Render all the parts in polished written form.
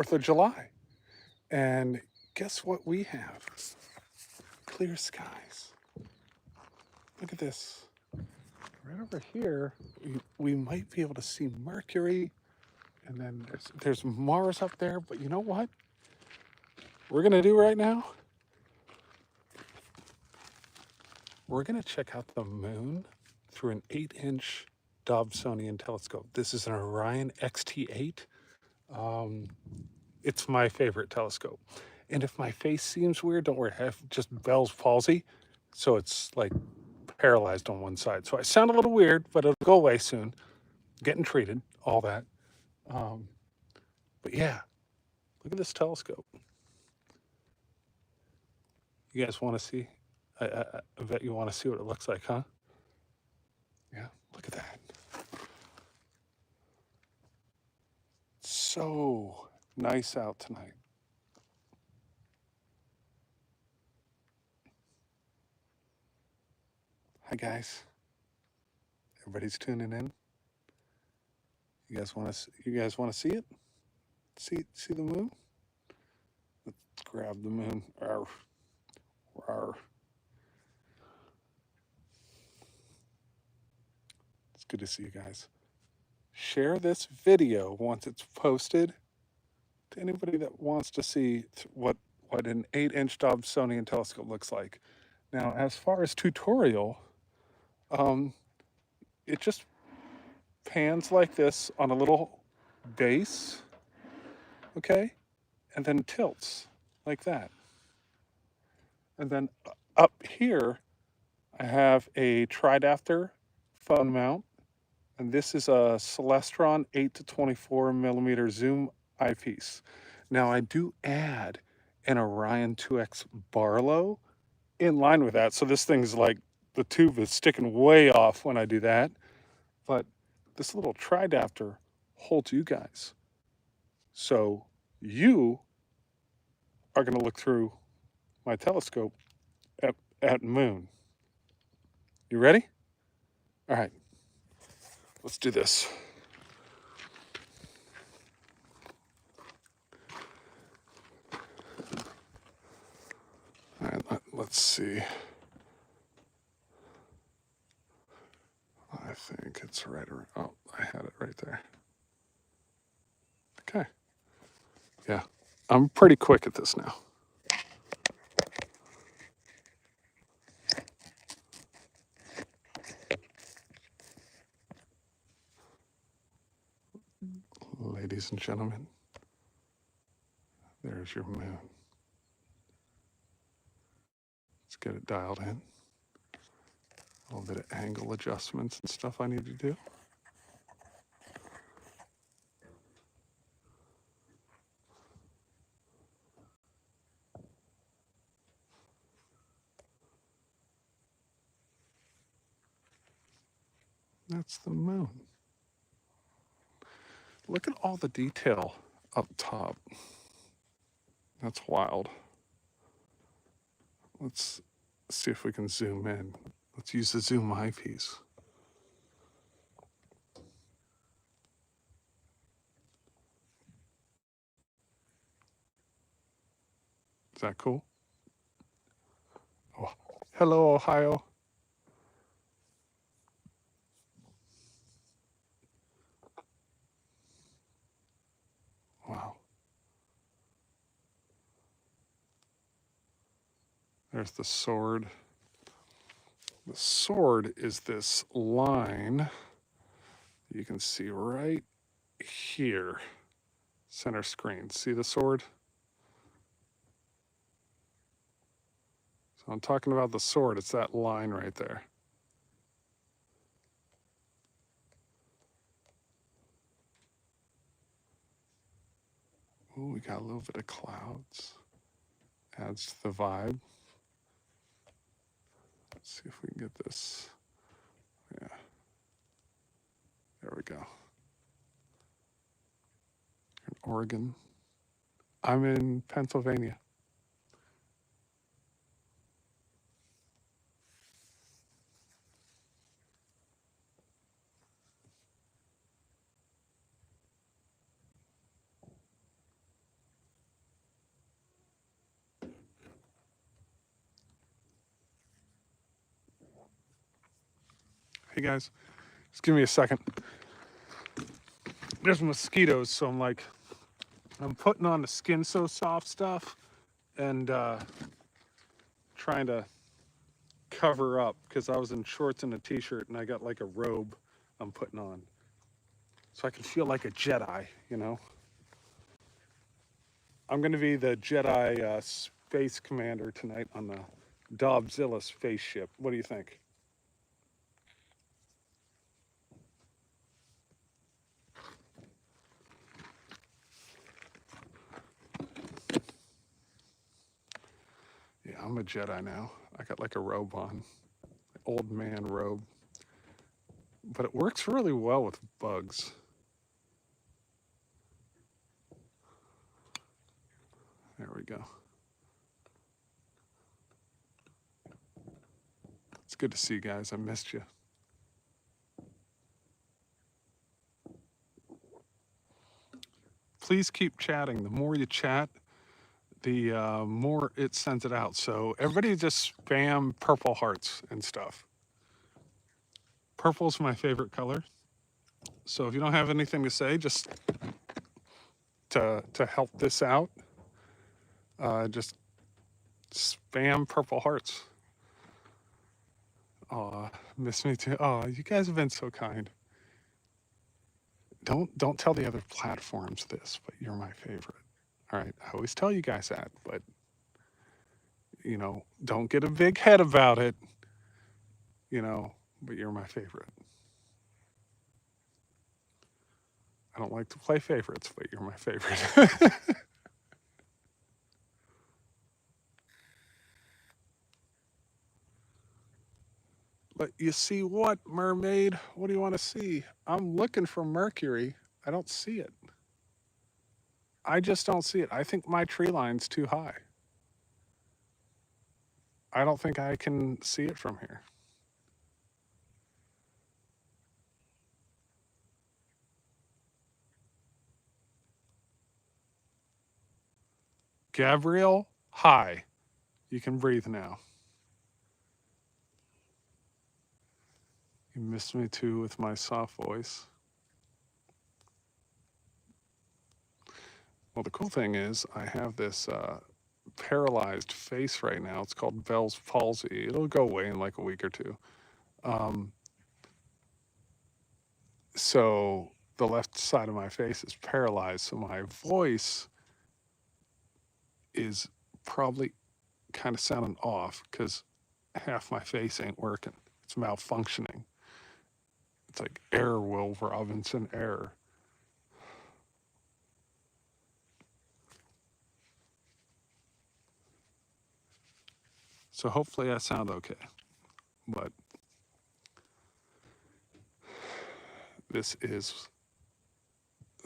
4th of July. And guess what we have? Clear skies. Look at this. Right over here, we might be able to see Mercury, and then there's Mars up there. But you know what we're going to do right now? We're going to check out the moon through an 8-inch Dobsonian telescope. This is an Orion XT8. It's my favorite telescope. And if my face seems weird, don't worry. I have just Bell's palsy, so it's like paralyzed on one side. So I sound a little weird, but it'll go away soon. Getting treated, all that. But yeah, look at this telescope. You guys want to see? I bet you want to see what it looks like, huh? Yeah, look at that. So nice out tonight. Hi guys. Everybody's tuning in. You guys want to? You guys want to see it? See the moon? Let's grab the moon. Arr, arr. It's good to see you guys. Share this video once it's posted to anybody that wants to see what an 8-inch Dobsonian telescope looks like. Now, as far as tutorial, it just pans like this on a little base, okay, and then tilts like that. And then up here, I have a tridapter phone mount, and this is a Celestron 8 to 24 millimeter zoom eyepiece. Now I do add an Orion 2X Barlow in line with that. So this thing's like, the tube is sticking way off when I do that. But this little tridapter holds you guys. So you are going to look through my telescope at moon. You ready? All right, let's do this. All right, let's see. I think it's right around. Oh, I had it right there. Okay. Yeah, I'm pretty quick at this now. Ladies and gentlemen, there's your moon. Let's get it dialed in. A little bit of angle adjustments and stuff I need to do. That's the moon. Look at all the detail up top. That's wild. Let's see if we can zoom in. Let's use the zoom eyepiece. Is that cool? Oh, hello, Ohio. Wow. There's the sword. The sword is this line you can see right here, center screen. See the sword? So I'm talking about the sword. It's that line right there. Ooh, we got a little bit of clouds. Adds to the vibe. Let's see if we can get this. Yeah. There we go. In Oregon. I'm in Pennsylvania. Hey guys, just give me a second. There's mosquitoes, so I'm putting on the Skin So Soft stuff and trying to cover up because I was in shorts and a t-shirt and I got like a robe I'm putting on. So I can feel like a Jedi, you know? I'm going to be the Jedi space commander tonight on the Dobbzilla spaceship. What do you think? Yeah, I'm a Jedi now. I got like a robe on, old man robe. But it works really well with bugs. There we go. It's good to see you guys. I missed you. Please keep chatting. The more you chat, the more it sends it out. So everybody just spam purple hearts and stuff. Purple's my favorite color. So if you don't have anything to say, just to help this out, just spam purple hearts. Aw, miss me too. Oh, you guys have been so kind. Don't tell the other platforms this, but you're my favorite. All right, I always tell you guys that, but you know, don't get a big head about it. You know, but you're my favorite. I don't like to play favorites, but you're my favorite. But you see what, mermaid? What do you want to see? I'm looking for Mercury. I don't see it. I just don't see it. I think my tree line's too high. I don't think I can see it from here. Gabriel, hi. You can breathe now. You missed me too with my soft voice. Well, the cool thing is, I have this paralyzed face right now. It's called Bell's palsy. It'll go away in like a week or two. Um, so the left side of my face is paralyzed. So my voice is probably kind of sounding off because half my face ain't working. It's malfunctioning. It's like error, Will Robinson, error. So hopefully I sound okay. But this is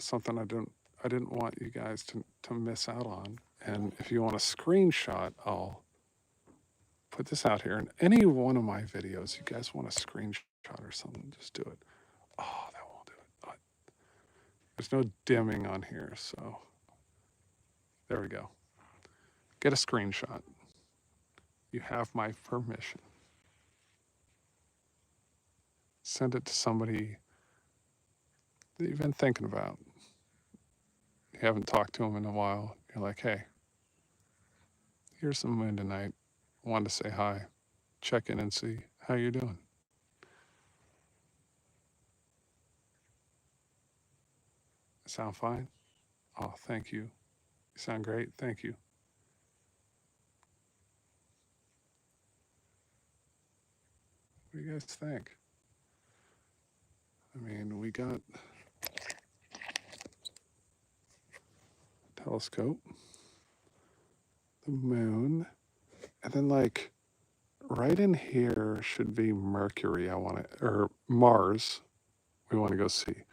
something I didn't want you guys to miss out on. And if you want a screenshot, I'll put this out here. In any one of my videos, you guys want a screenshot or something, just do it. Oh, that won't do it. There's no dimming on here, so there we go. Get a screenshot. You have my permission. Send it to somebody that you've been thinking about. You haven't talked to them in a while. You're like, hey, here's the moon tonight. Wanted to say hi, check in and see how you're doing. Sound fine? Oh, thank you. You sound great. Thank you. What do you guys think? I mean, we got telescope, the moon, and then like right in here should be Mercury. I want to, or Mars. We want to go see,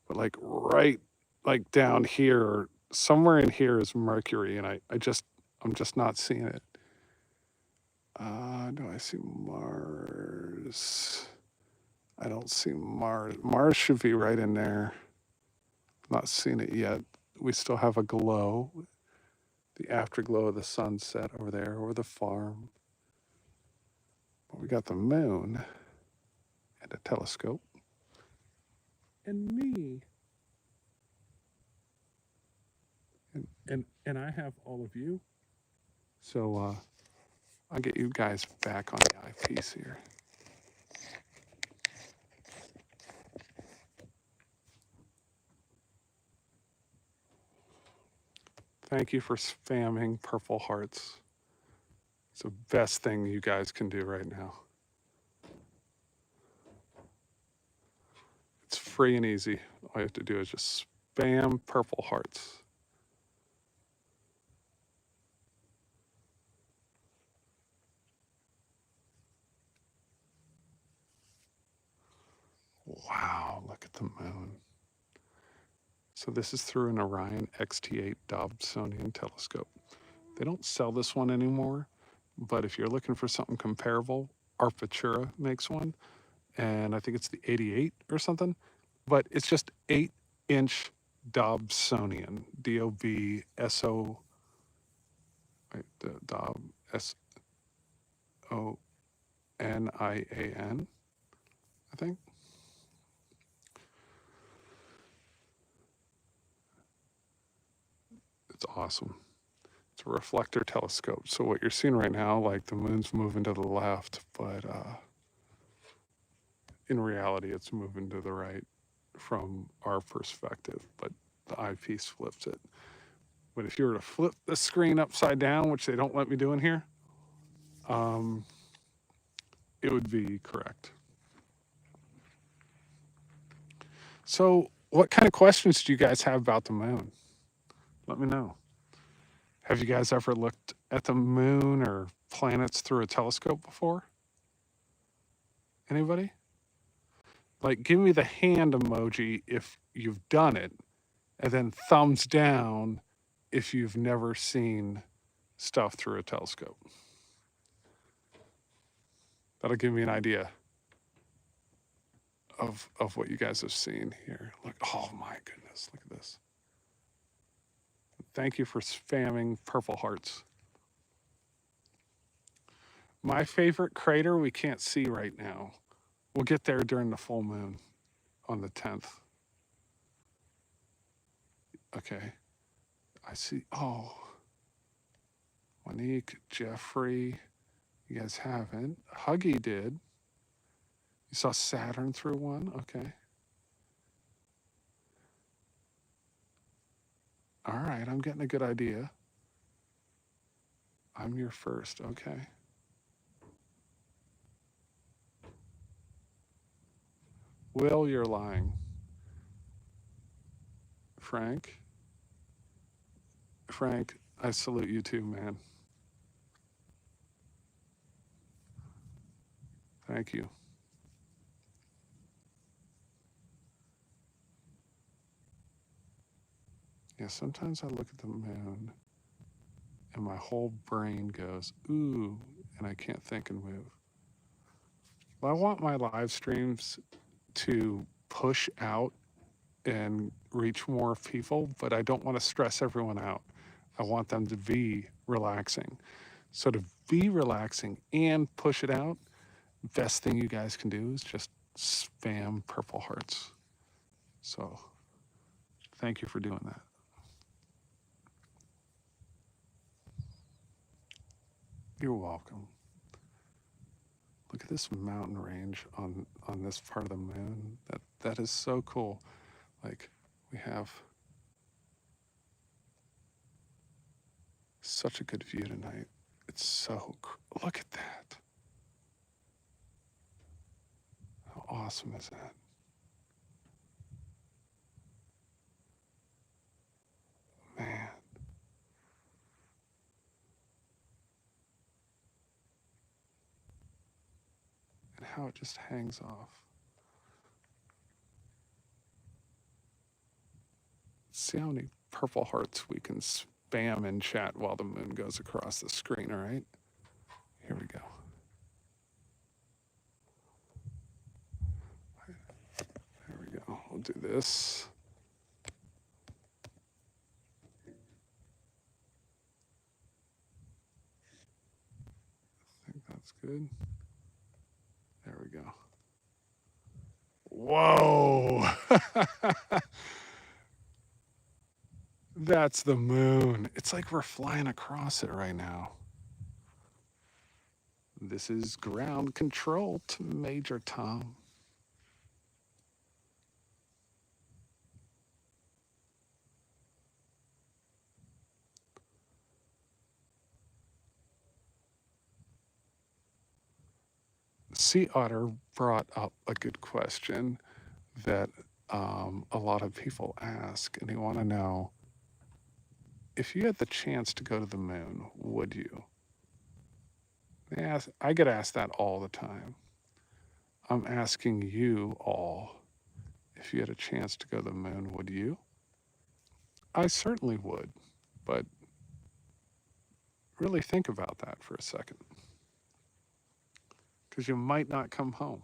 but like right, like down here, or somewhere in here is Mercury, and I'm just not seeing it. Do I see Mars? I don't see Mars. Mars should be right in there. Not seeing it yet. We still have a glow, the afterglow of the sunset over there, over the farm. But we got the moon, and a telescope. And me. And I have all of you. So I'll get you guys back on the eyepiece here. Thank you for spamming purple hearts. It's the best thing you guys can do right now. It's free and easy. All you have to do is just spam purple hearts. Wow, look at the moon. So this is through an Orion XT8 Dobsonian telescope. They don't sell this one anymore, but if you're looking for something comparable, Arpatura makes one, and I think it's the 88 or something, but it's just 8-inch Dobsonian, D-O-B-S-O, wait, Dob, S-O-N-I-A-N, I think. It's awesome. It's a reflector telescope. So what you're seeing right now, like the moon's moving to the left, but in reality, it's moving to the right from our perspective, but the eyepiece flips it. But if you were to flip the screen upside down, which they don't let me do in here, it would be correct. So what kind of questions do you guys have about the moon? Let me know. Have you guys ever looked at the moon or planets through a telescope before? Anybody? Like, give me the hand emoji if you've done it, and then thumbs down if you've never seen stuff through a telescope. That'll give me an idea of what you guys have seen here. Look, oh my goodness, look at this. Thank you for spamming purple hearts. My favorite crater we can't see right now. We'll get there during the full moon on the 10th. Okay. I see. Oh, Monique, Jeffrey, you guys haven't. Huggy did. You saw Saturn through one? Okay. All right, I'm getting a good idea. I'm your first. Okay. Will, you're lying. Frank, I salute you too, man. Thank you. Yeah, sometimes I look at the moon and my whole brain goes, ooh, and I can't think and move. Well, I want my live streams to push out and reach more people, but I don't want to stress everyone out. I want them to be relaxing. So to be relaxing and push it out, best thing you guys can do is just spam purple hearts. So thank you for doing that. You're welcome. Look at this mountain range on this part of the moon. That is so cool. Like, we have such a good view tonight. It's so, look at that. How awesome is that? Man. And how it just hangs off. See how many purple hearts we can spam in chat while the moon goes across the screen, all right? Here we go. There we go. We'll do this. I think that's good. There we go. Whoa. That's the moon. It's like we're flying across it right now. This is ground control to Major Tom. Sea Otter brought up a good question that a lot of people ask, and they want to know, if you had the chance to go to the moon, would you? I get asked that all the time. I'm asking you all, if you had a chance to go to the moon, would you? I certainly would, but really think about that for a second, because you might not come home.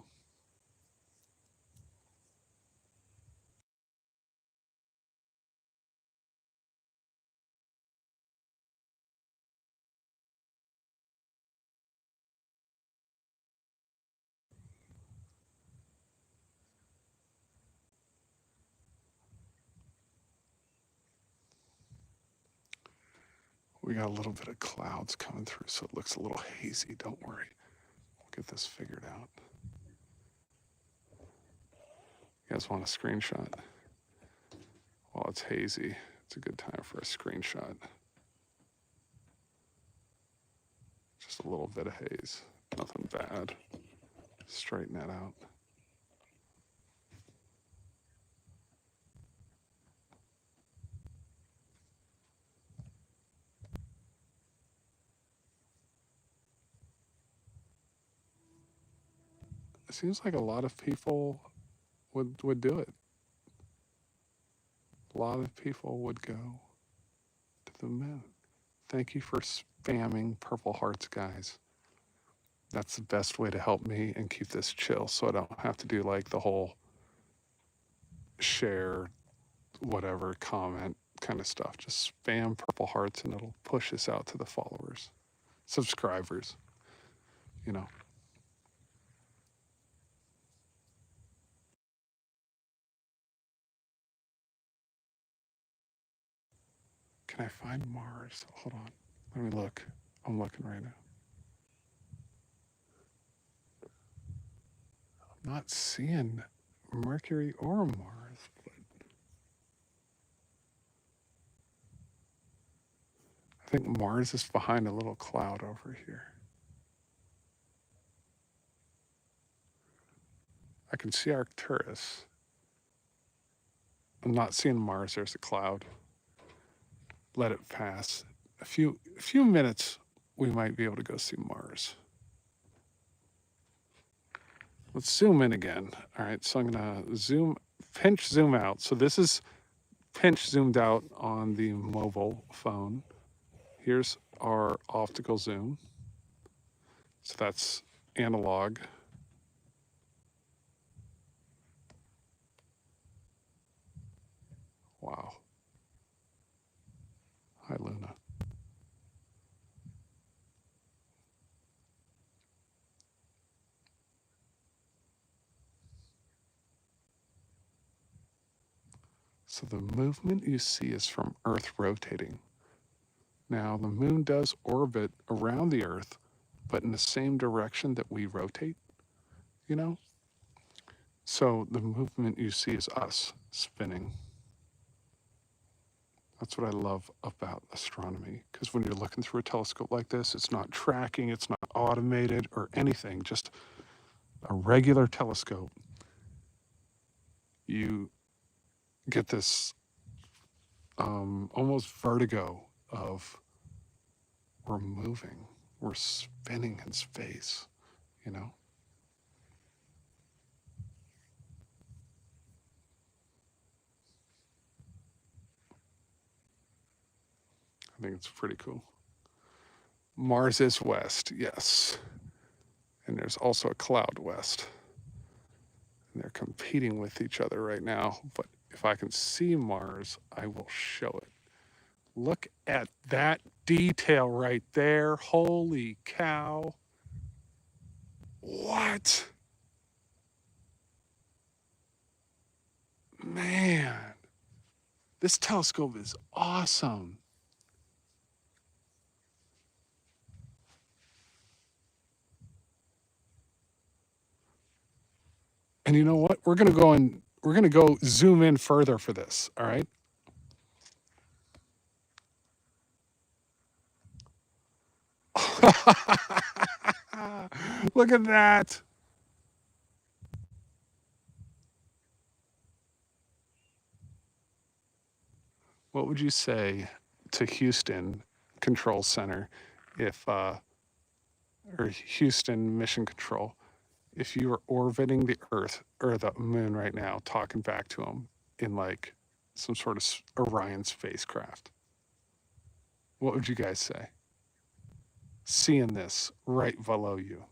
We got a little bit of clouds coming through, so it looks a little hazy. Don't worry. We'll get this figured out. You guys want a screenshot? While it's hazy, it's a good time for a screenshot. Just a little bit of haze. Nothing bad. Straighten that out. It seems like a lot of people would do it. A lot of people would go to the moon. Thank you for spamming purple hearts, guys. That's the best way to help me and keep this chill, so I don't have to do like the whole share, whatever, comment kind of stuff. Just spam purple hearts and it'll push us out to the followers, subscribers, you know. Can I find Mars? Hold on. Let me look. I'm looking right now. I'm not seeing Mercury or Mars, but I think Mars is behind a little cloud over here. I can see Arcturus. I'm not seeing Mars. There's a cloud. Let it pass. A few minutes, we might be able to go see Mars. Let's zoom in again. All right, so I'm gonna pinch zoom out. So this is pinch zoomed out on the mobile phone. Here's our optical zoom. So that's analog. Wow. Hi, Luna. So the movement you see is from Earth rotating. Now, the moon does orbit around the Earth, but in the same direction that we rotate, you know? So the movement you see is us spinning. That's what I love about astronomy, because when you're looking through a telescope like this, it's not tracking, it's not automated or anything, just a regular telescope. You get this almost vertigo of we're moving, we're spinning in space, you know? I think it's pretty cool. Mars is west, yes. And there's also a cloud west. And they're competing with each other right now. But if I can see Mars, I will show it. Look at that detail right there. Holy cow. What? Man, this telescope is awesome. And you know what? We're gonna go zoom in further for this. All right. Look at that. What would you say to Houston Control Center if or Houston Mission Control if you were orbiting the Earth or the Moon right now, talking back to them in like some sort of Orion spacecraft? What would you guys say? Seeing this right below you.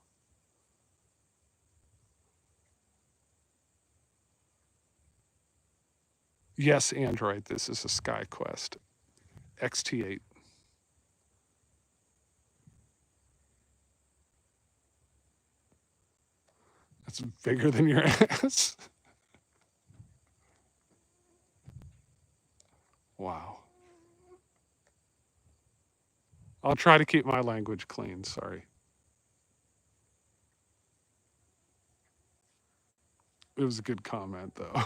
Yes, Android, this is a SkyQuest XT8. It's bigger than your ass. Wow. I'll try to keep my language clean. Sorry. It was a good comment, though.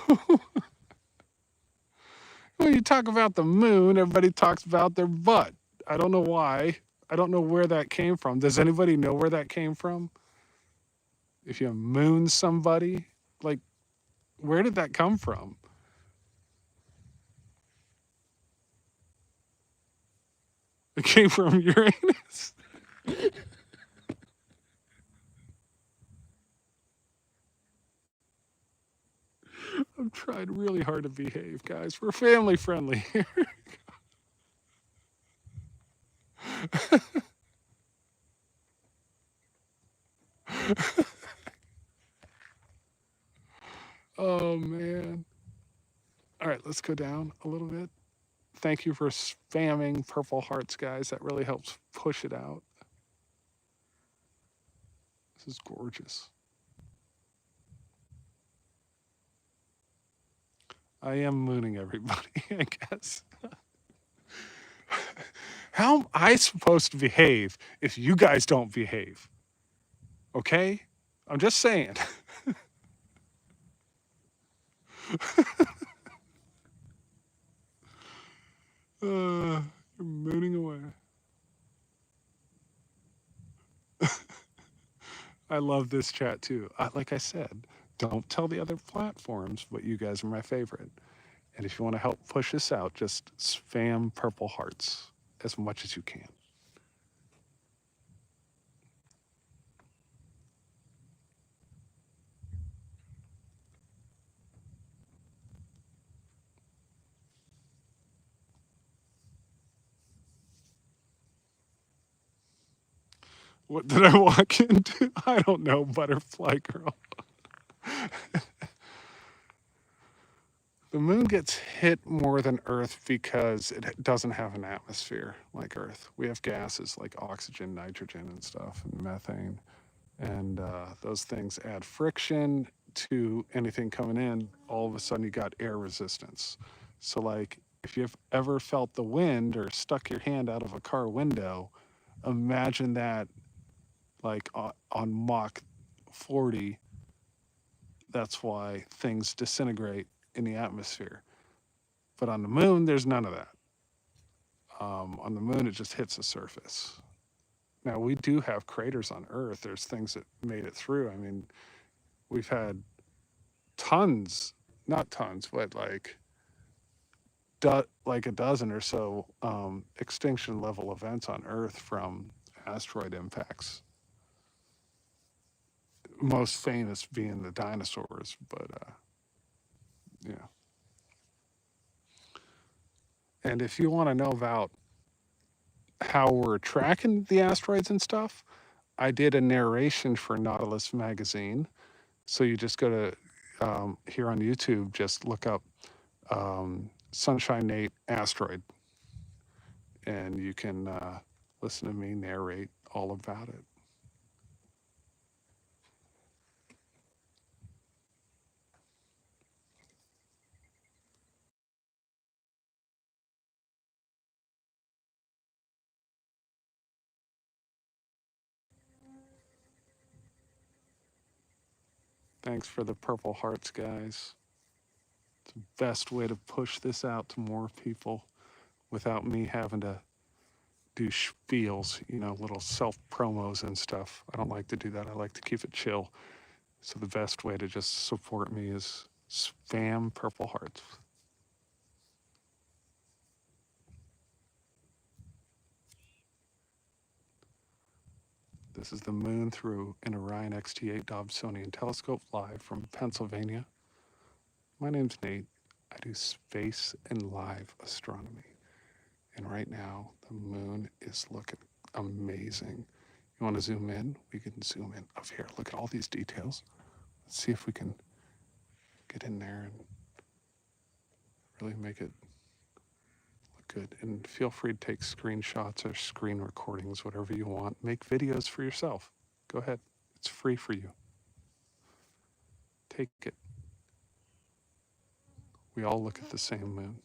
When you talk about the moon, everybody talks about their butt. I don't know why. I don't know where that came from. Does anybody know where that came from? If you moon somebody, like, where did that come from? It came from Uranus. I'm trying really hard to behave, guys. We're family friendly here. Oh, man. All right, let's go down a little bit. Thank you for spamming purple hearts, guys. That really helps push it out. This is gorgeous. I am mooning everybody, I guess. How am I supposed to behave if you guys don't behave? Okay? I'm just saying. You're mooning away. I love this chat too. Like I said, don't tell the other platforms, but you guys are my favorite. And if you want to help push this out, just spam purple hearts as much as you can. What did I walk into? I don't know, butterfly girl. The moon gets hit more than Earth because it doesn't have an atmosphere like Earth. We have gases like oxygen, nitrogen, and stuff, and methane. And those things add friction to anything coming in. All of a sudden, you got air resistance. So, like, if you've ever felt the wind or stuck your hand out of a car window, imagine that, like, on Mach 40. That's why things disintegrate in the atmosphere. But on the moon, there's none of that. On the moon, it just hits the surface. Now, we do have craters on Earth. There's things that made it through. I mean, we've had tons, not tons, but like a dozen or so extinction level events on Earth from asteroid impacts. Most famous being the dinosaurs, but yeah. And if you want to know about how we're tracking the asteroids and stuff, I did a narration for Nautilus magazine. So you just go to here on YouTube, just look up Sunshine Nate asteroid, and you can listen to me narrate all about it. Thanks for the purple hearts, guys. It's the best way to push this out to more people without me having to do spiels, little self promos and stuff. I don't like to do that. I like to keep it chill. So the best way to just support me is spam purple hearts. This is the moon through an Orion XT8 Dobsonian telescope live from Pennsylvania. My name's Nate. I do space and live astronomy. And right now, the moon is looking amazing. You want to zoom in? We can zoom in up here. Look at all these details. Let's see if we can get in there and really make it look good. And feel free to take screenshots or screen recordings, whatever you want. Make videos for yourself. Go ahead. It's free for you. Take it. We all look at the same moon.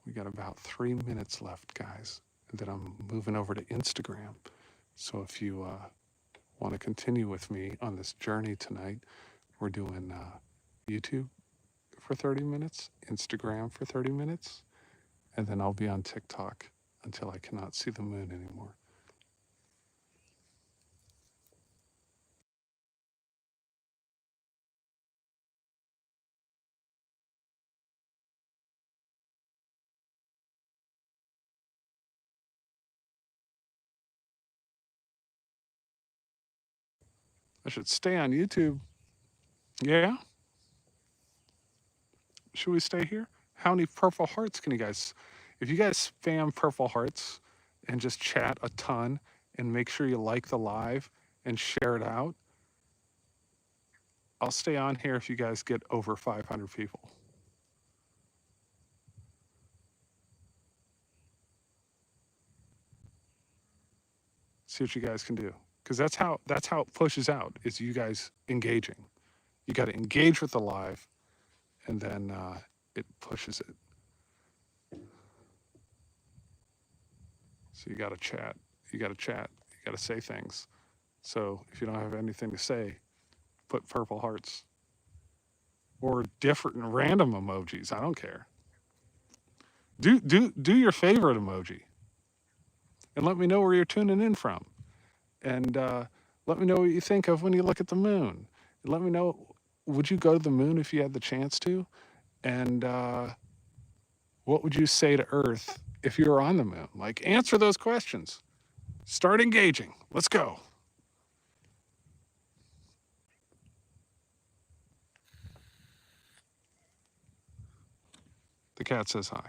We got about 3 minutes left, guys. And then I'm moving over to Instagram. So if you want to continue with me on this journey tonight, we're doing YouTube for 30 minutes, Instagram for 30 minutes, and then I'll be on TikTok until I cannot see the moon anymore. I should stay on YouTube. Yeah? Should we stay here? How many purple hearts can you guys? If you guys spam purple hearts and just chat a ton and make sure you like the live and share it out, I'll stay on here if you guys get over 500 people. See what you guys can do, because that's how it pushes out, is you guys engaging. You got to engage with the live, and then it pushes it. So you got to chat. You got to chat. You got to say things. So if you don't have anything to say, put purple hearts or different and random emojis. I don't care. Do your favorite emoji, and let me know where you're tuning in from, and let me know what you think of when you look at the moon. And let me know, would you go to the moon if you had the chance to? And what would you say to Earth if you were on the moon? Like, answer those questions. Start engaging. Let's go. The cat says hi.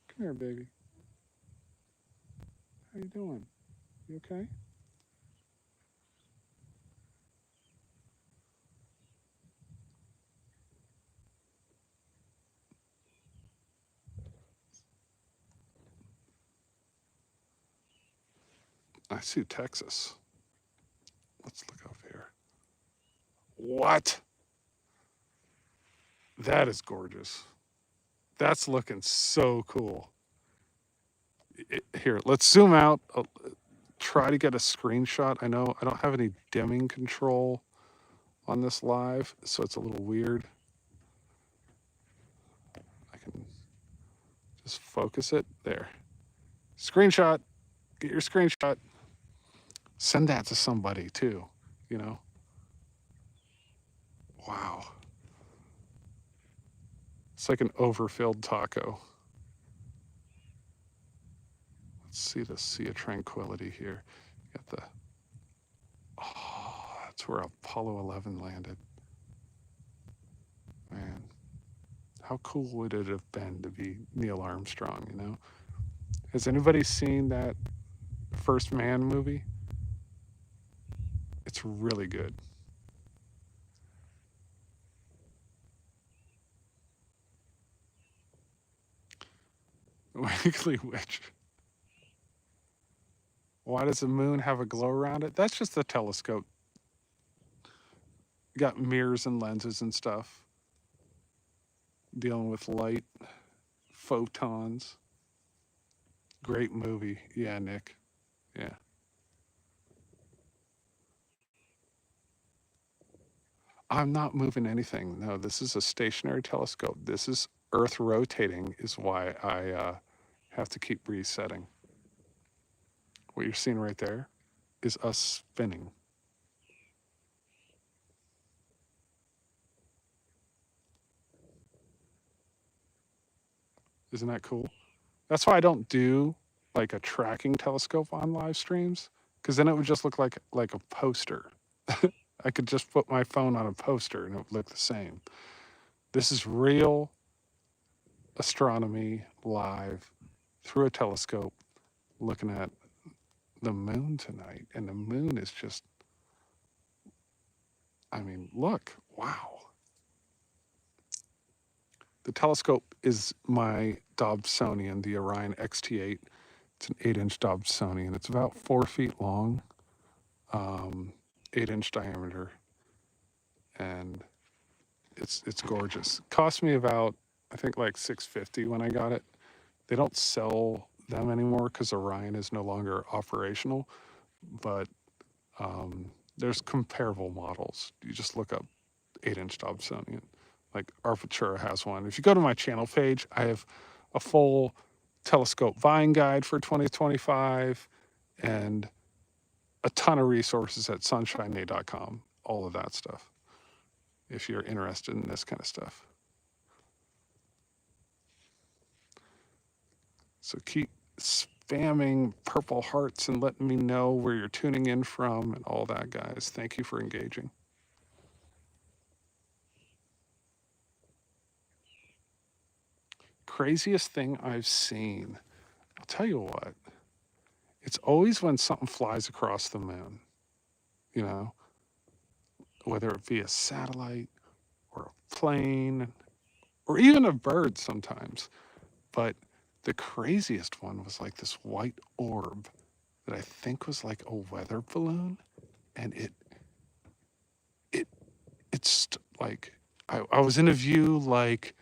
Come here, baby. How you doing? You okay? I see Texas. Let's look up here. What? That is gorgeous. That's looking so cool. Here, let's zoom out. Try to get a screenshot. I know I don't have any dimming control on this live, so it's a little weird. I can just focus it. There. Screenshot. Get your screenshot. Send that to somebody too, you know? Wow. It's like an overfilled taco. Let's see the Sea of Tranquility here. Got the, oh, that's where Apollo 11 landed. Man, how cool would it have been to be Neil Armstrong, you know? Has anybody seen that First Man movie? It's really good. Wiggly Witch. Why does the moon have a glow around it? That's just the telescope. You got mirrors and lenses and stuff dealing with light, photons. Great movie. Yeah, Nick. Yeah. I'm not moving anything. No, this is a stationary telescope. This is Earth rotating, is why I have to keep resetting. What you're seeing right there is us spinning. Isn't that cool? That's why I don't do like a tracking telescope on live streams, because then it would just look like a poster. I could just put my phone on a poster and it would look the same. This is real astronomy live through a telescope looking at the moon tonight. And the moon is just, I mean, look, wow. The telescope is my Dobsonian, the Orion XT8. It's an 8-inch Dobsonian. It's about 4 feet long, 8-inch diameter, and it's gorgeous. Cost me about, I think, like $650 when I got it. They don't sell them anymore because Orion is no longer operational, but there's comparable models. You just look up 8-inch Dobsonian. Like Arfutura has one. If you go to my channel page, I have a full telescope buying guide for 2025 and a ton of resources at sunshineday.com. All of that stuff, if you're interested in this kind of stuff. So keep spamming purple hearts and letting me know where you're tuning in from and all that, guys. Thank you for engaging. Craziest thing I've seen. I'll tell you what. It's always when something flies across the moon, you know, whether it be a satellite or a plane or even a bird sometimes. But the craziest one was like this white orb that I think was like a weather balloon. And it it's like I was in a view like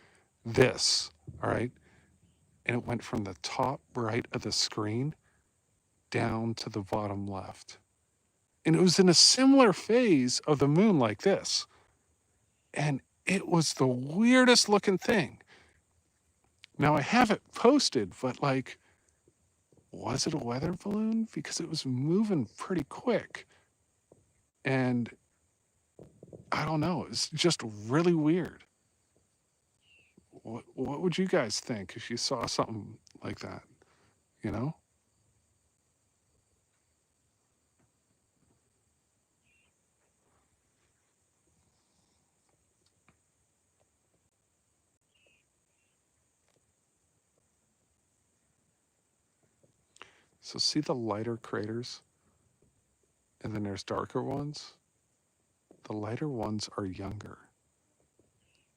this, all right? And it went from the top right of the screen down to the bottom left. And it was in a similar phase of the moon like this. And it was the weirdest looking thing. Now I have it posted, but like, was it a weather balloon? Because it was moving pretty quick. And I don't know, it's just really weird. What would you guys think if you saw something like that? You know? So see the lighter craters, and then there's darker ones. The lighter ones are younger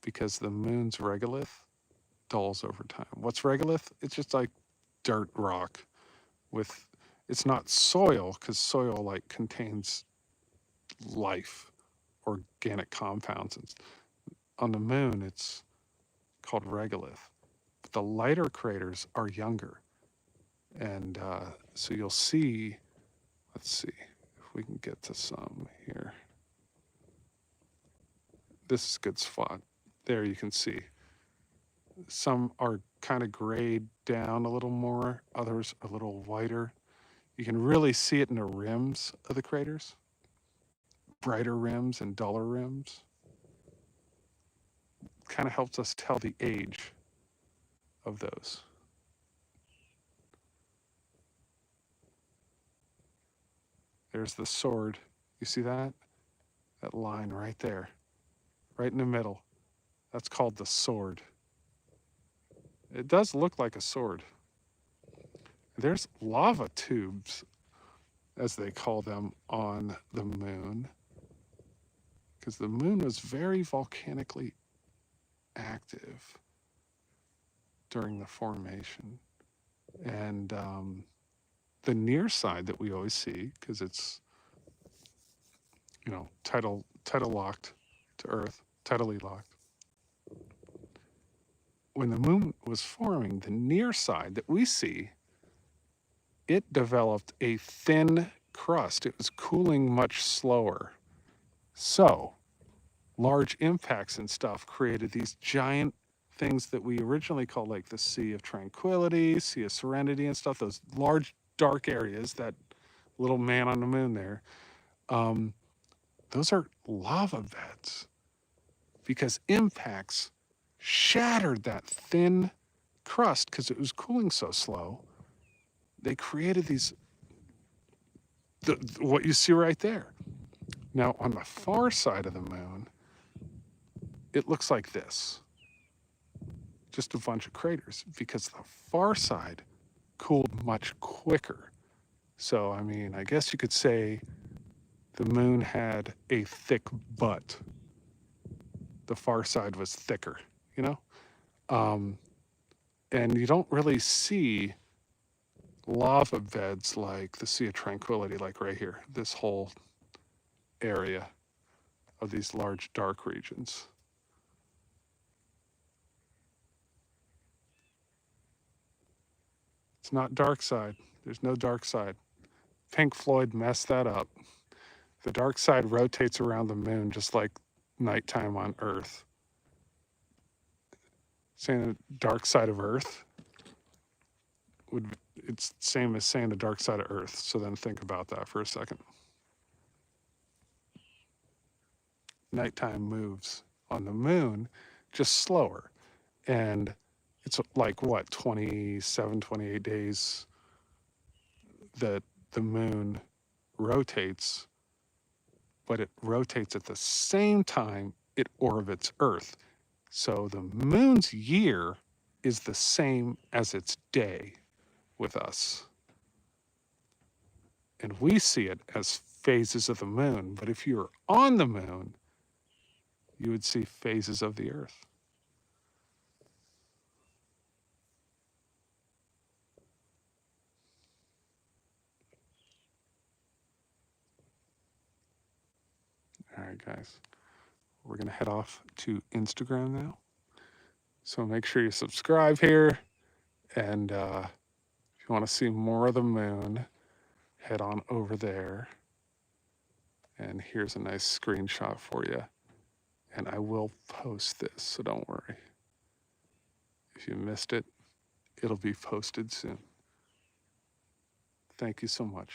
because the moon's regolith dulls over time. What's regolith? It's just like dirt rock with, it's not soil because soil like contains life, organic compounds. And on the moon, it's called regolith. But the lighter craters are younger. And so you'll see, let's see if we can get to some here. This is a good spot. There you can see. Some are kind of grayed down a little more, others a little whiter. You can really see it in the rims of the craters, brighter rims and duller rims. Kind of helps us tell the age of those. There's the sword. You see that? That line right there, right in the middle. That's called the sword. It does look like a sword. There's lava tubes, as they call them, on the moon, because the moon was very volcanically active during the formation. And the near side that we always see, because it's, you know, tidal locked to Earth, tidally locked. When the moon was forming, the near side that we see, it developed a thin crust. It was cooling much slower. So large impacts and stuff created these giant things that we originally called like the Sea of Tranquility, Sea of Serenity and stuff, those large dark areas, that little man on the moon there. Those are lava beds because impacts shattered that thin crust because it was cooling so slow. They created these, what you see right there. Now, on the far side of the moon, it looks like this, just a bunch of craters, because the far side cooled much quicker. So, I mean, I guess you could say the moon had a thick butt. The far side was thicker, you know? And you don't really see lava beds like the Sea of Tranquility, like right here, this whole area of these large dark regions. It's not dark side. There's no dark side. Pink Floyd messed that up. The dark side rotates around the moon just like nighttime on Earth. Saying the dark side of Earth it's the same as saying the dark side of Earth. So then think about that for a second. Nighttime moves on the moon just slower. And it's like what, 27, 28 days that the moon rotates, but it rotates at the same time it orbits Earth. So the moon's year is the same as its day with us. And we see it as phases of the moon. But if you were on the moon, you would see phases of the Earth. All right, guys. We're going to head off to Instagram now. So make sure you subscribe here. And if you want to see more of the moon, head on over there. And here's a nice screenshot for you. And I will post this, so don't worry. If you missed it, it'll be posted soon. Thank you so much.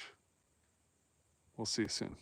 We'll see you soon.